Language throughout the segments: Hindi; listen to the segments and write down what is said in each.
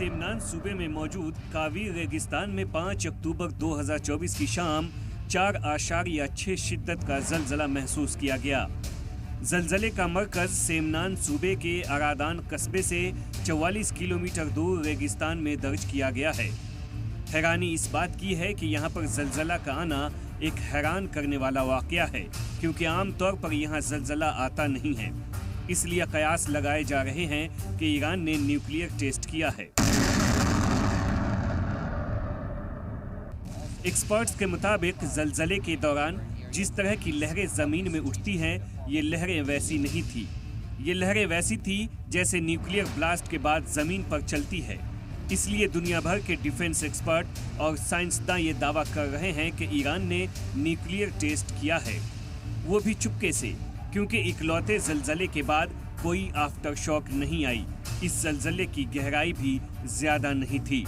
सेमनान सूबे में मौजूद कावीर रेगिस्तान में 5 अक्टूबर 2024 की शाम 4.6 शिद्दत का जलजला महसूस किया गया। जलजले का मरकज सेमनान सूबे के अरादान कस्बे से 44 किलोमीटर दूर रेगिस्तान में दर्ज किया गया है। हैरानी इस बात की है कि यहाँ पर जलजला का आना एक हैरान करने वाला वाकया है, क्योंकि आमतौर पर यहाँ जलजला आता नहीं है। इसलिए कयास लगाए जा रहे हैं कि ईरान ने न्यूक्लियर टेस्ट किया है। एक्सपर्ट्स के मुताबिक जलजले के दौरान जिस तरह की लहरें जमीन में उठती हैं, ये लहरें वैसी नहीं थी। ये लहरें वैसी थी जैसे न्यूक्लियर ब्लास्ट के बाद जमीन पर चलती है। इसलिए दुनिया भर के डिफेंस एक्सपर्ट और साइंसदान ये दावा कर रहे हैं कि ईरान ने न्यूक्लियर टेस्ट किया है, वो भी चुपके से, क्योंकि इकलौते जलजले के बाद कोई आफ्टर शॉक नहीं आई। इस जलजले की गहराई भी ज्यादा नहीं थी,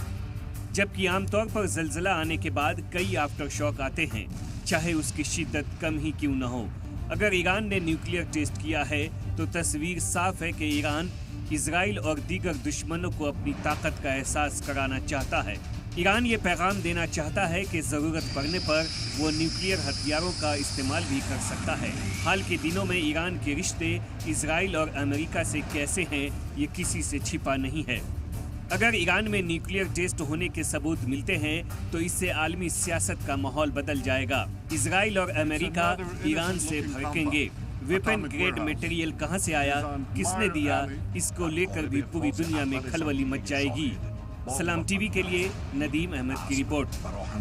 जबकि आमतौर पर जलजला आने के बाद कई आफ्टर शॉक आते हैं, चाहे उसकी शिद्दत कम ही क्यों न हो। अगर ईरान ने न्यूक्लियर टेस्ट किया है तो तस्वीर साफ है कि ईरान इजराइल और दीगर दुश्मनों को अपनी ताकत का एहसास कराना चाहता है। ईरान ये पैगाम देना चाहता है कि ज़रूरत पड़ने पर वो न्यूक्लियर हथियारों का इस्तेमाल भी कर सकता है। हाल के दिनों में ईरान के रिश्ते इजराइल और अमेरिका से कैसे हैं, ये किसी से छिपा नहीं है। अगर ईरान में न्यूक्लियर टेस्ट होने के सबूत मिलते हैं तो इससे आलमी सियासत का माहौल बदल जाएगा। इजराइल और अमेरिका ईरान से भड़केंगे। वेपन ग्रेड मटेरियल कहां से आया, किसने दिया, इसको लेकर भी पूरी दुनिया में खलबली मच जाएगी। सलाम टीवी के लिए नदीम अहमद की रिपोर्ट।